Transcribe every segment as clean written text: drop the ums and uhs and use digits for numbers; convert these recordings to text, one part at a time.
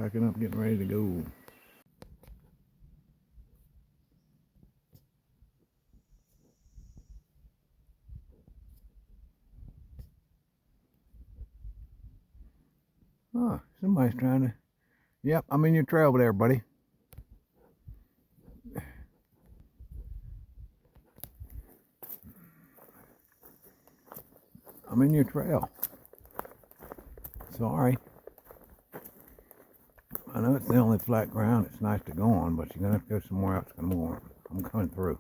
packing up, getting ready to go. Oh, somebody's trying to... Yep, I'm in your trail there, buddy. I'm in your trail. Sorry. I know it's the only flat ground it's nice to go on, but you're going to have to go somewhere else. I'm coming through.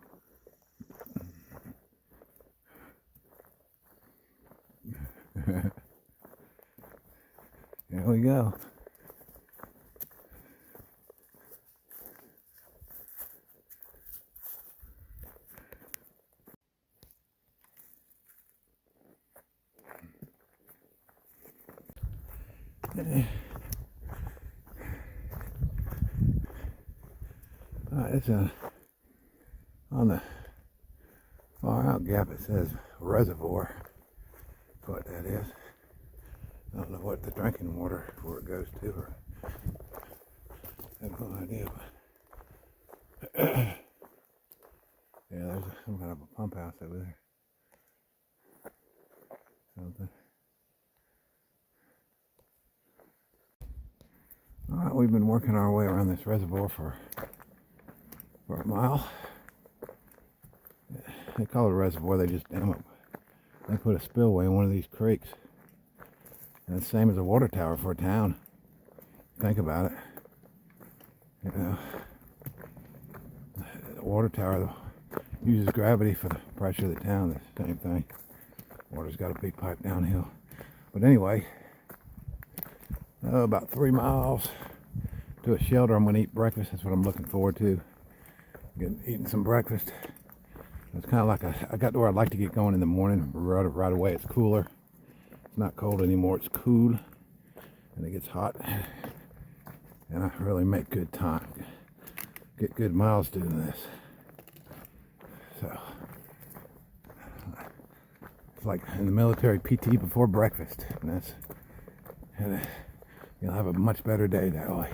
Here we go. It's on the far out gap it says reservoir. That's what that is. I don't know what the drinking water where it goes to, or I have no idea. Yeah, there's some kind of a pump house over there. Something. Alright, we've been working our way around this reservoir for a mile. They call it a reservoir, they just dam it. They put a spillway in one of these creeks. And it's the same as a water tower for a town. Think about it. You know, the water tower uses gravity for the pressure of the town. The same thing. Water's got a big pipe downhill. But anyway, about 3 miles to a shelter. I'm going to eat breakfast. That's what I'm looking forward to. Eating some breakfast. It's kind of like I got to where I'd like to get going in the morning. Right away, it's cooler. It's not cold anymore. It's cool, and it gets hot. And I really make good time. Get good miles doing this. So it's like in the military, PT before breakfast, and you'll have a much better day that way.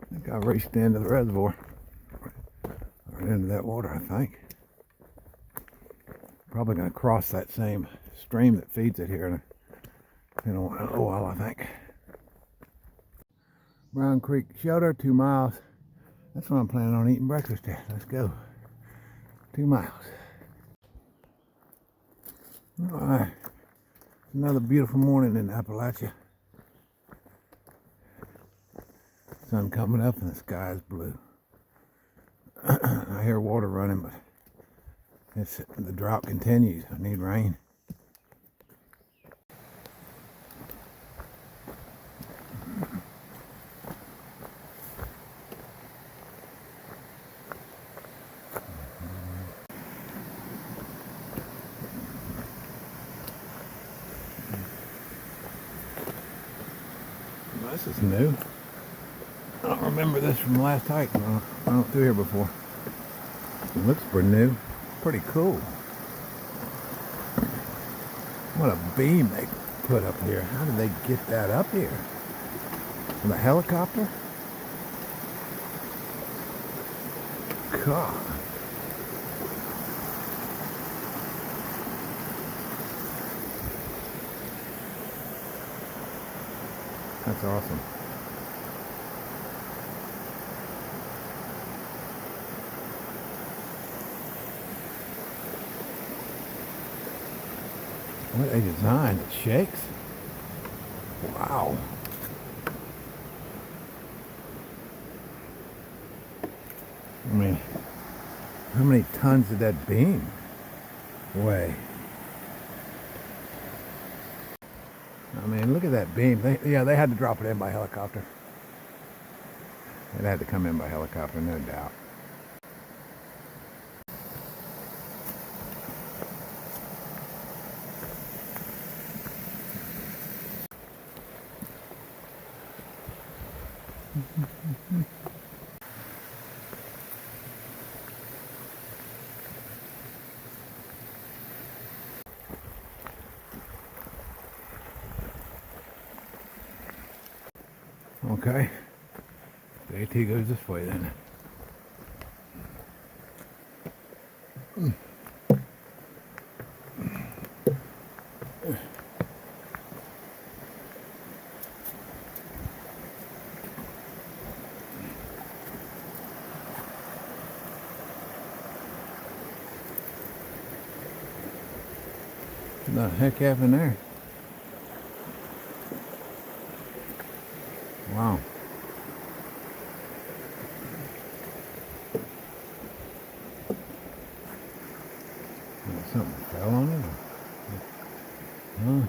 I think I raced into the reservoir. Right into that water, I think. Probably going to cross that same stream that feeds it here in a while, I think. Brown Creek Shelter, 2 miles. That's what I'm planning on eating breakfast at. Let's go. 2 miles. Alright. Another beautiful morning in Appalachia. Sun coming up and the sky is blue. I hear water running, but the drought continues. I need rain. This is new. I don't remember this from the last hike. I went through here before. It looks pretty new. Pretty cool. What a beam they put up here. How did they get that up here? With a helicopter? God. That's awesome. What a design. It shakes. Wow. I mean, how many tons did that beam weigh? I mean, look at that beam. They had to drop it in by helicopter. It had to come in by helicopter, no doubt. Okay. The AT goes this way then. What the heck happened there? Wow. Something fell on it? Huh?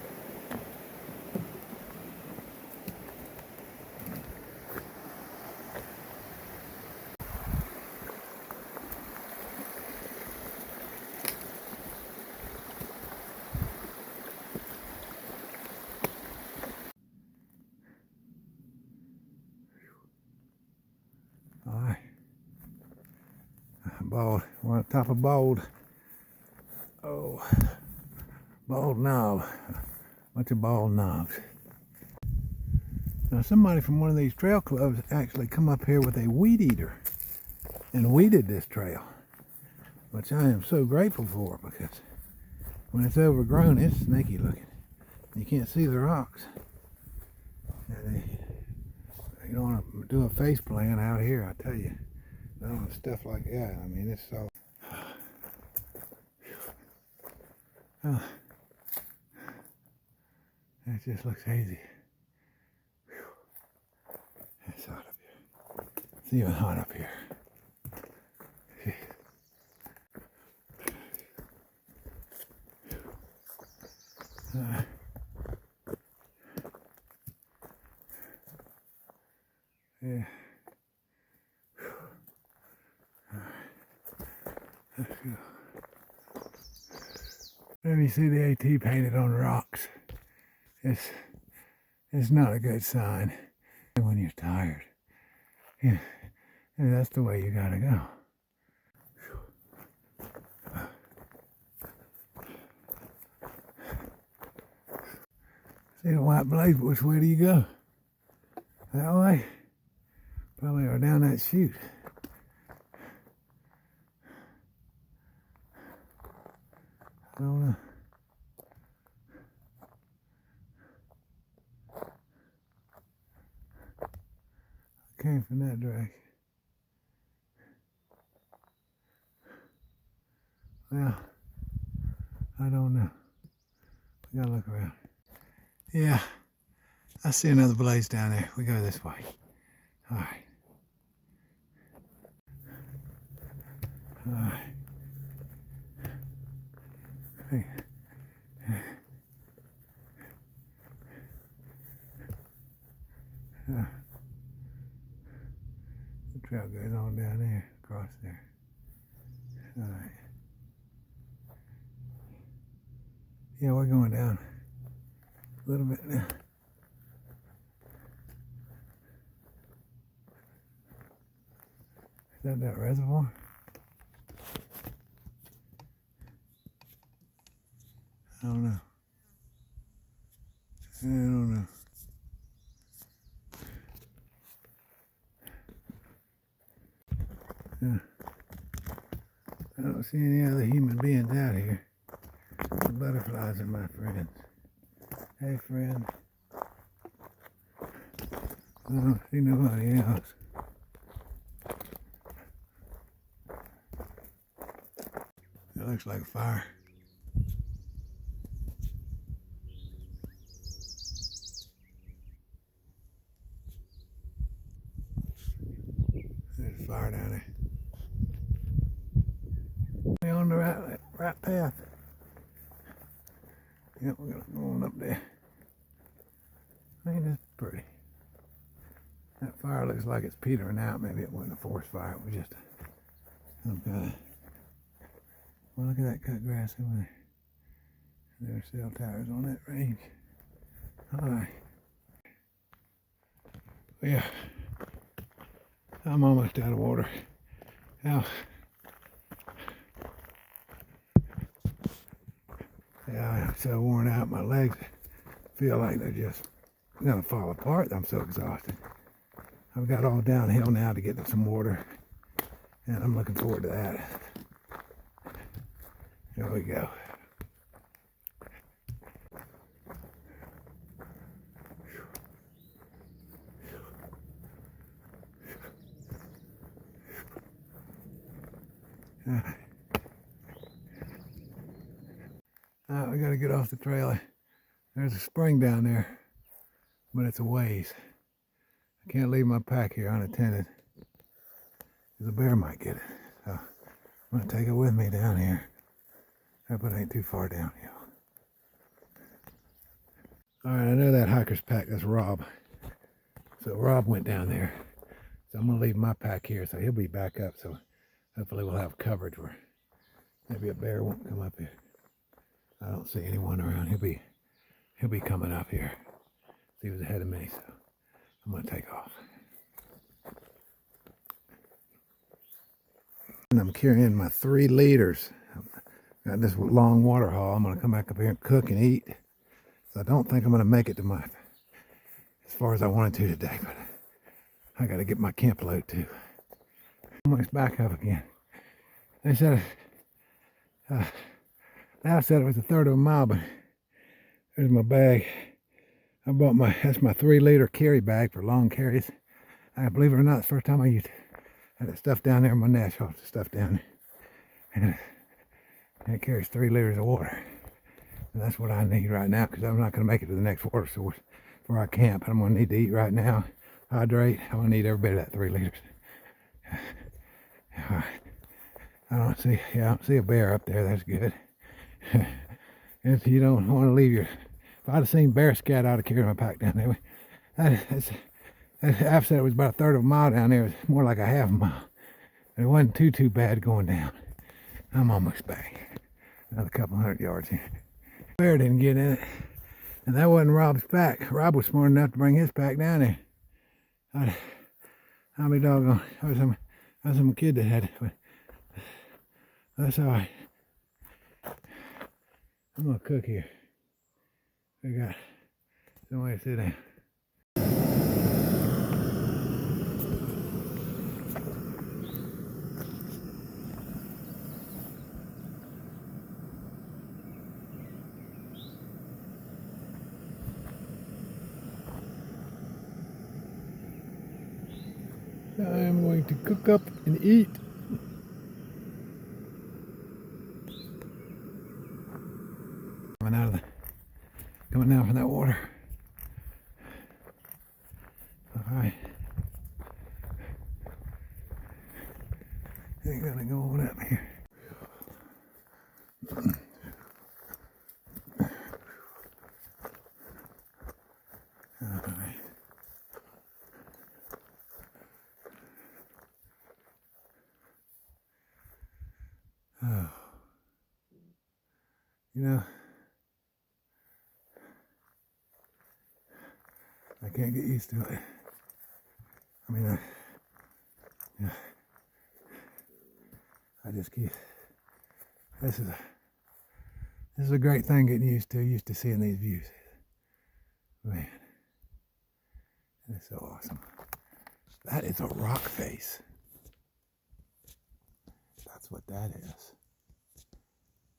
Alright. Bald. We're on top of Bald. Oh. Bald knob. Bunch of bald knobs. Now somebody from one of these trail clubs actually come up here with a weed eater and weeded this trail, which I am so grateful for, because when it's overgrown, it's snaky looking. You can't see the rocks. And you don't want to do a face plan out here, I tell you. Stuff like that. I mean, it's so. Oh, it just looks hazy. It's hot up here. It's even hot up here. Yeah. Let's go. Let me see the AT painted on rocks. It's not a good sign when you're tired. Yeah, and that's the way you gotta go. See the white blaze, which way do you go? That way? Probably or down that chute. I don't know. I came from that direction. Well, I don't know. We gotta look around. Yeah, I see another blaze down there. We go this way. All right. All right. Hey. The trail goes on down there, across there. All right. Yeah, we're going down a little bit now. Is that reservoir? I don't know. I don't know. Yeah. I don't see any other human beings out here. The butterflies are my friends. Hey, friend. I don't see nobody else. It looks like fire. There's fire down there. We're on the right path. Yep, we're gonna go on up there. Ain't this pretty? That fire looks like it's petering out. Maybe it wasn't a forest fire. It was just some kind of. Well, look at that cut grass over there. There's cell towers on that range. All right. Yeah. I'm almost out of water. Now, yeah, I'm so worn out. My legs feel like they're just gonna fall apart. I'm so exhausted. I've got all downhill now to get to some water, and I'm looking forward to that. There we go. We got to get off the trail. There's a spring down there, but it's a ways. I can't leave my pack here unattended, because a bear might get it. So I'm going to take it with me down here. Hope it ain't too far downhill. Alright, I know that hiker's pack. That's Rob. So Rob went down there. So I'm going to leave my pack here, so he'll be back up. So hopefully we'll have coverage where maybe a bear won't come up here. I don't see anyone around. He'll be coming up here. He was ahead of me, so I'm going to take off. And I'm carrying my 3 liters. Got this long water haul. I'm going to come back up here and cook and eat. So I don't think I'm going to make it to as far as I wanted to today, but I got to get my camp load too. Almost back up again. They said, I said it was a third of a mile, but there's my bag. I bought that's my 3 liter carry bag for long carries. I believe it or not, it's the first time I had that stuff down there in my nest, all the stuff down there. And it carries 3 liters of water. And that's what I need right now, because I'm not going to make it to the next water source where I camp. I'm going to need to eat right now, hydrate. I'm going to need every bit of that 3 liters. I don't see a bear up there. That's good. If you don't want to leave if I'd have seen bear scat, I'd have carried my pack down there. I've said it was about a third of a mile down there. It's more like a half a mile. It wasn't too bad going down. I'm almost back. Another couple 100 yards here. Bear didn't get in it. And that wasn't Rob's pack. Rob was smart enough to bring his pack down there. I'll be doggone. That was some kid that had it. But that's all right. I'm going to cook here. We got somewhere to sit down. I'm going to cook up and eat. Coming down from that water. All right. Ain't gonna go on up here. All right. Oh. You know, I can't get used to it. I mean, I just keep. This is a great thing getting used to seeing these views. Man, it's so awesome. That is a rock face. That's what that is.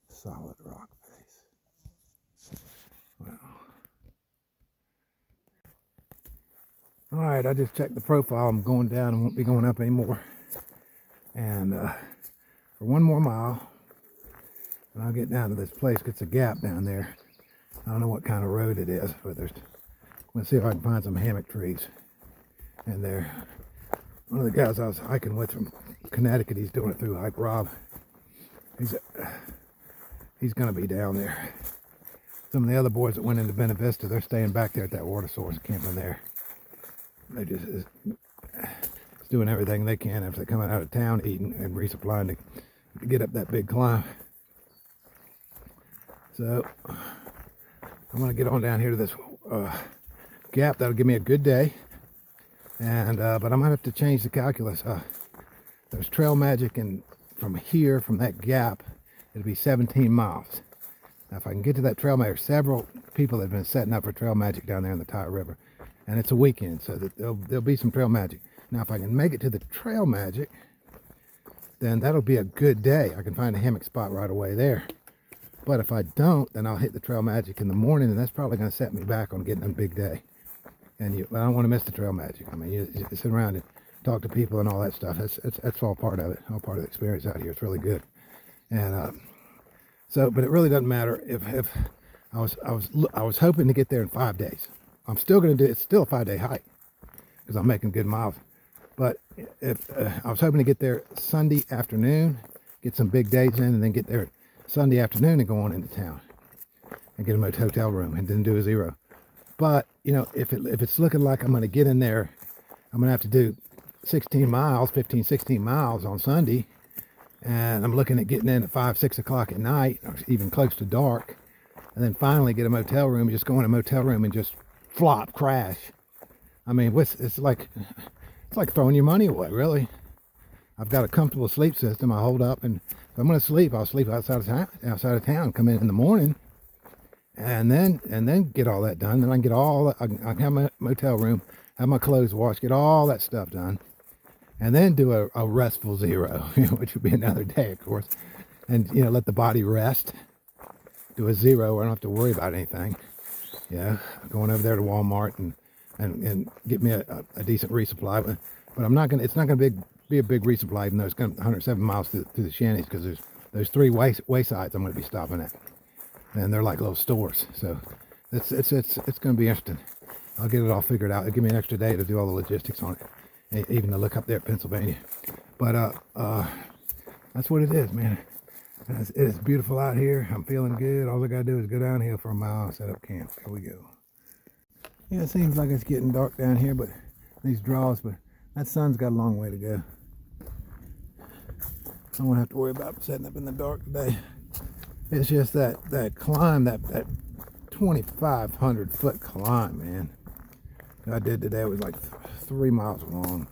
Solid rock face. Wow. All right, I just checked the profile. I'm going down and won't be going up anymore. And for 1 more mile, and I'll get down to this place. It's a gap down there. I don't know what kind of road it is, but I'm going to see if I can find some hammock trees in there. One of the guys I was hiking with from Connecticut, he's doing it through Hike Rob. He's going to be down there. Some of the other boys that went into Bena Vista, they're staying back there at that water source, camping there. They just doing everything they can after they're coming out of town, eating and resupplying to get up that big climb. So I'm going to get on down here to this gap. That'll give me a good day. And but I might have to change the calculus. There's trail magic, and from here, from that gap, it'll be 17 miles. Now, if I can get to that trail magic, several people have been setting up for trail magic down there in the Tide River. and it's a weekend, so that there'll be some trail magic. Now, if I can make it to the trail magic, then that'll be a good day. I can find a hammock spot right away there. But if I don't, then I'll hit the trail magic in the morning, and that's probably going to set me back on getting a big day. And I don't want to miss the trail magic. I mean, you sit around and talk to people and all that stuff. That's all part of it. All part of the experience out here. It's really good. And but it really doesn't matter if I was hoping to get there in 5 days. I'm still going to do. It's still a 5-day hike because I'm making good miles. But if I was hoping to get there Sunday afternoon, get some big days in, and then get there Sunday afternoon and go on into town and get a hotel room and then do a 0. But you know, if it's looking like I'm going to get in there, I'm going to have to do 16 miles on Sunday, and I'm looking at getting in at 5, 6 o'clock at night, or even close to dark, and then finally get a motel room, just go in a motel room and just flop, crash. I mean, it's like throwing your money away, really. I've got a comfortable sleep system. I hold up, and if I'm going to sleep, I'll sleep outside of town, come in the morning, and then get all that done. Then I can get I can have my motel room, have my clothes washed, get all that stuff done, and then do a restful 0, which would be another day, of course, and let the body rest. Do a 0 where I don't have to worry about anything. Going over there to Walmart and get me a decent resupply, but I'm not gonna. It's not gonna be a big resupply, even though it's going 107 miles through the shanties, because there's those 3 waysides I'm going to be stopping at, and they're like little stores. So it's going to be interesting. I'll get it all figured out. It'll give me an extra day to do all the logistics on it, even to look up there at Pennsylvania. But that's what it is, man. It is beautiful out here. I'm feeling good. All I got to do is go down here for a mile and set up camp. Here we go. Yeah, it seems like it's getting dark down here, but these draws, but that sun's got a long way to go. I won't have to worry about setting up in the dark today. It's just that climb, that 2,500 foot climb, man, that I did today. It was like 3 miles long.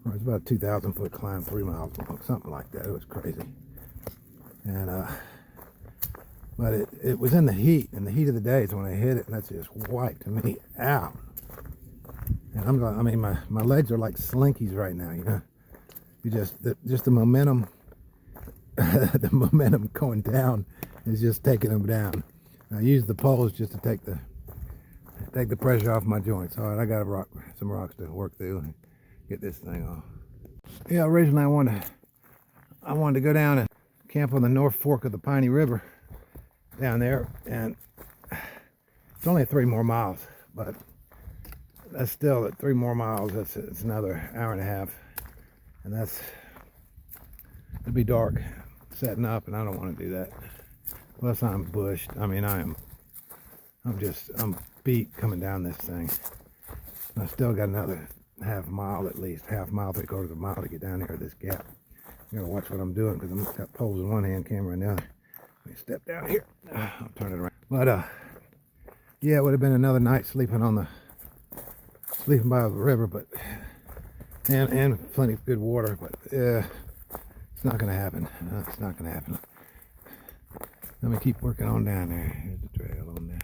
Or it was about a 2,000 foot climb, 3 miles long, something like that. It was crazy. And but it was in the heat, and the heat of the day is when I hit it, and that's just wiped me out. And my legs are like slinkies right now, You just the momentum, the momentum going down is just taking them down. I use the poles just to take the pressure off my joints. All right, I got some rocks to work through and get this thing off. Yeah, originally I wanted to go down and camp on the North Fork of the Piney River down there, and it's only 3 more miles, but that's still at 3 more miles. It's another hour and a half, and it'll be dark setting up, and I don't want to do that. Plus I'm bushed. I mean, I'm beat coming down this thing. I still got another half mile, at least half mile, 3/4 of a mile to get down here at this gap. I gotta watch what I'm doing, because I've got poles in one hand, camera in the other. Let me step down here. I'll turn it around. But yeah, it would have been another night sleeping by the river, but and plenty of good water, but it's not gonna happen. It's not gonna happen. Let me keep working on down there. Here's the trail on there.